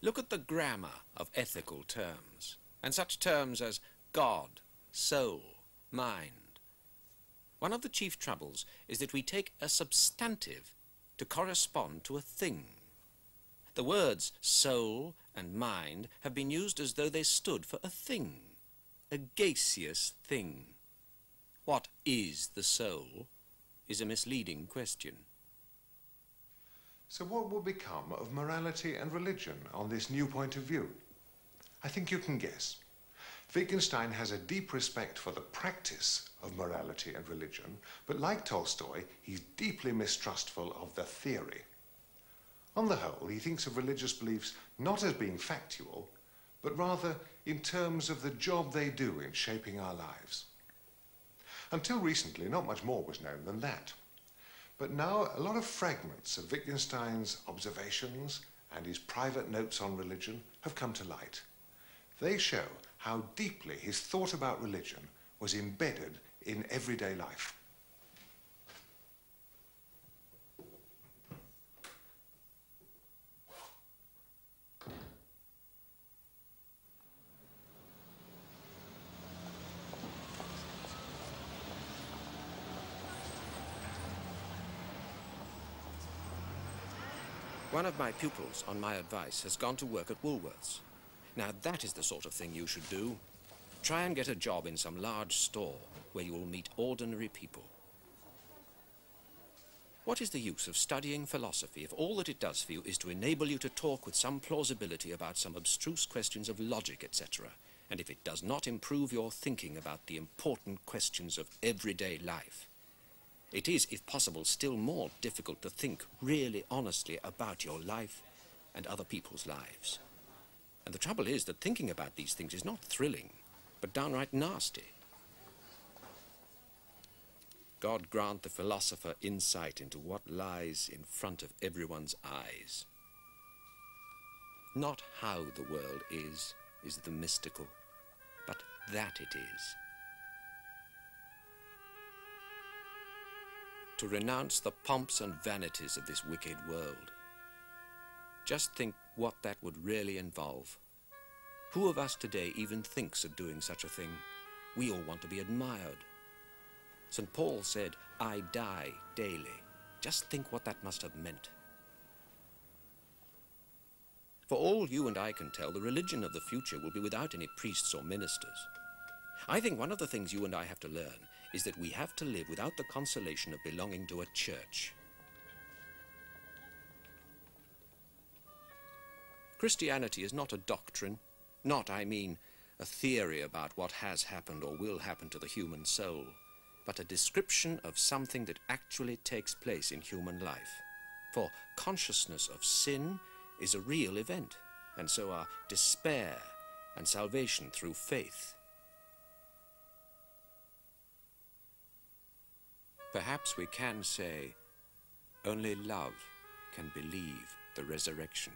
Look at the grammar of ethical terms, and such terms as God, soul, mind. One of the chief troubles is that we take a substantive to correspond to a thing. The words soul and mind have been used as though they stood for a thing, a gaseous thing. What is the soul is a misleading question. So what will become of morality and religion on this new point of view? I think you can guess. Wittgenstein has a deep respect for the practice of morality and religion, but like Tolstoy, he's deeply mistrustful of the theory. On the whole, he thinks of religious beliefs not as being factual, but rather in terms of the job they do in shaping our lives. Until recently, not much more was known than that. But now, a lot of fragments of Wittgenstein's observations and his private notes on religion have come to light. They show how deeply his thought about religion was embedded in everyday life. One of my pupils, on my advice, has gone to work at Woolworths. Now that is the sort of thing you should do. Try and get a job in some large store where you will meet ordinary people. What is the use of studying philosophy if all that it does for you is to enable you to talk with some plausibility about some abstruse questions of logic, etc., and if it does not improve your thinking about the important questions of everyday life? It is, if possible, still more difficult to think really honestly about your life and other people's lives. And the trouble is that thinking about these things is not thrilling, but downright nasty. God grant the philosopher insight into what lies in front of everyone's eyes. Not how the world is the mystical, but that it is. To renounce the pomps and vanities of this wicked world. Just think what that would really involve. Who of us today even thinks of doing such a thing? We all want to be admired. St. Paul said, "I die daily." Just think what that must have meant. For all you and I can tell, the religion of the future will be without any priests or ministers. I think one of the things you and I have to learn is that we have to live without the consolation of belonging to a church. Christianity is not a doctrine, not, I mean, a theory about what has happened or will happen to the human soul, but a description of something that actually takes place in human life. For consciousness of sin is a real event, and so are despair and salvation through faith. Perhaps we can say, only love can believe the resurrection.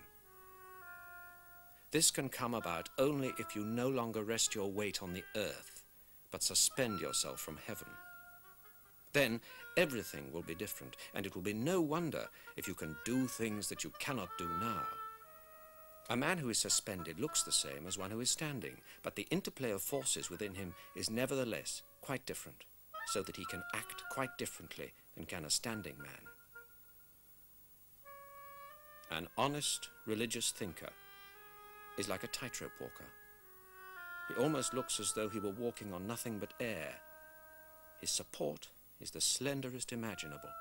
This can come about only if you no longer rest your weight on the earth, but suspend yourself from heaven. Then everything will be different, and it will be no wonder if you can do things that you cannot do now. A man who is suspended looks the same as one who is standing, but the interplay of forces within him is nevertheless quite different, so that he can act quite differently than can a standing man. An honest religious thinker is like a tightrope walker. He almost looks as though he were walking on nothing but air. His support is the slenderest imaginable,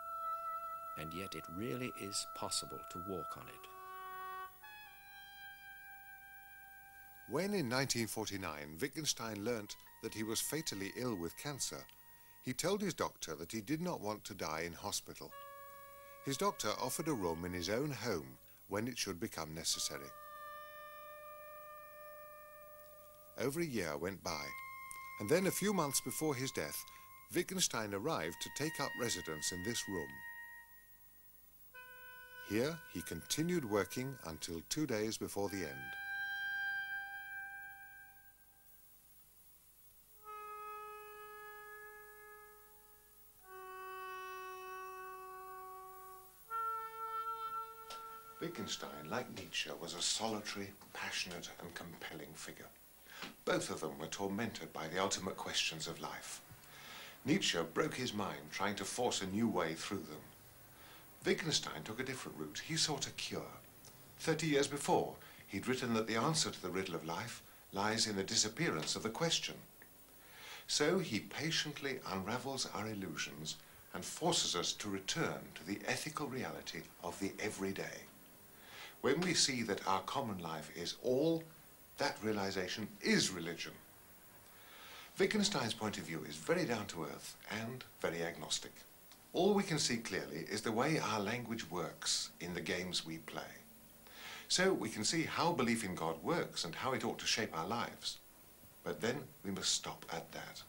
and yet it really is possible to walk on it. When in 1949 Wittgenstein learnt that he was fatally ill with cancer, he told his doctor that he did not want to die in hospital. His doctor offered a room in his own home when it should become necessary. Over a year went by, and then a few months before his death, Wittgenstein arrived to take up residence in this room. Here he continued working until 2 days before the end. Wittgenstein like Nietzsche, was a solitary, passionate and compelling figure. Both of them were tormented by the ultimate questions of life. Nietzsche broke his mind trying to force a new way through them. Wittgenstein took a different route. He sought a cure. 30 years before, he'd written that the answer to the riddle of life lies in the disappearance of the question. So he patiently unravels our illusions and forces us to return to the ethical reality of the everyday. When we see that our common life is all, that realization is religion. Wittgenstein's point of view is very down to earth and very agnostic. All we can see clearly is the way our language works in the games we play. So we can see how belief in God works and how it ought to shape our lives. But then we must stop at that.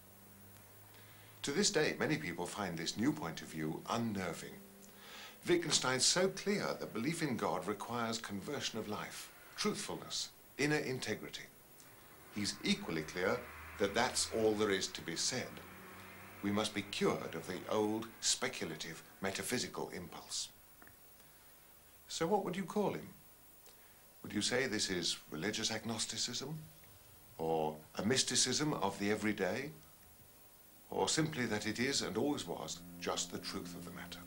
To this day, many people find this new point of view unnerving. Wittgenstein's so clear that belief in God requires conversion of life, truthfulness, inner integrity. He's equally clear that that's all there is to be said. We must be cured of the old, speculative, metaphysical impulse. So what would you call him? Would you say this is religious agnosticism? Or a mysticism of the everyday? Or simply that it is and always was just the truth of the matter?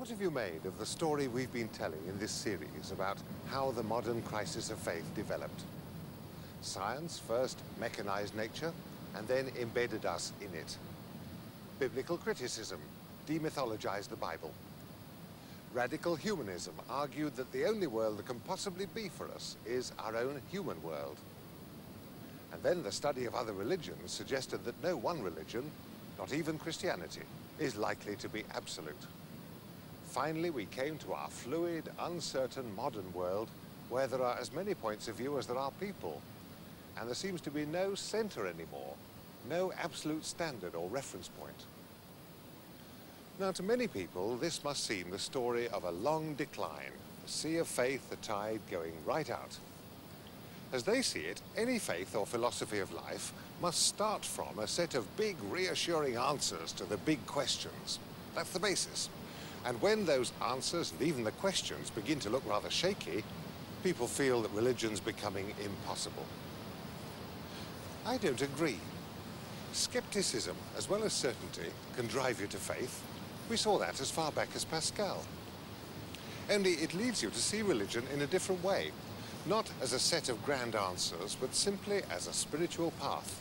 What have you made of the story we've been telling in this series about how the modern crisis of faith developed? Science first mechanized nature and then embedded us in it. Biblical criticism demythologized the Bible. Radical humanism argued that the only world that can possibly be for us is our own human world. And then the study of other religions suggested that no one religion, not even Christianity, is likely to be absolute. Finally, we came to our fluid, uncertain modern world where there are as many points of view as there are people. And there seems to be no center anymore, no absolute standard or reference point. Now, to many people, this must seem the story of a long decline, a sea of faith, the tide going right out. As they see it, any faith or philosophy of life must start from a set of big, reassuring answers to the big questions. That's the basis. And when those answers and even the questions begin to look rather shaky, people feel that religion's becoming impossible. I don't agree. Skepticism, as well as certainty, can drive you to faith. We saw that as far back as Pascal. Only it leads you to see religion in a different way, not as a set of grand answers, but simply as a spiritual path.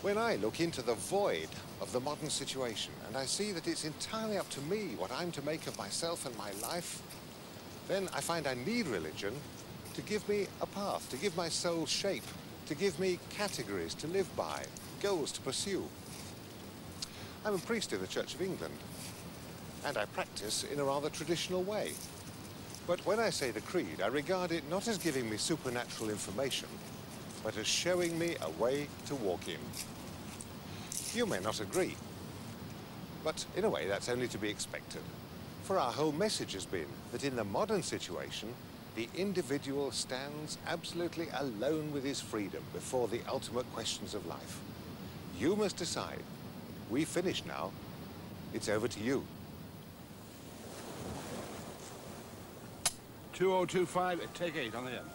When I look into the void of the modern situation and I see that it's entirely up to me what I'm to make of myself and my life, then I find I need religion to give me a path, to give my soul shape, to give me categories to live by, goals to pursue. I'm a priest in the Church of England, and I practice in a rather traditional way. But when I say the creed, I regard it not as giving me supernatural information, but as showing me a way to walk in. You may not agree, but in a way that's only to be expected. For our whole message has been that in the modern situation, the individual stands absolutely alone with his freedom before the ultimate questions of life. You must decide. We've finished now. It's over to you. 2025, take 8 on the end.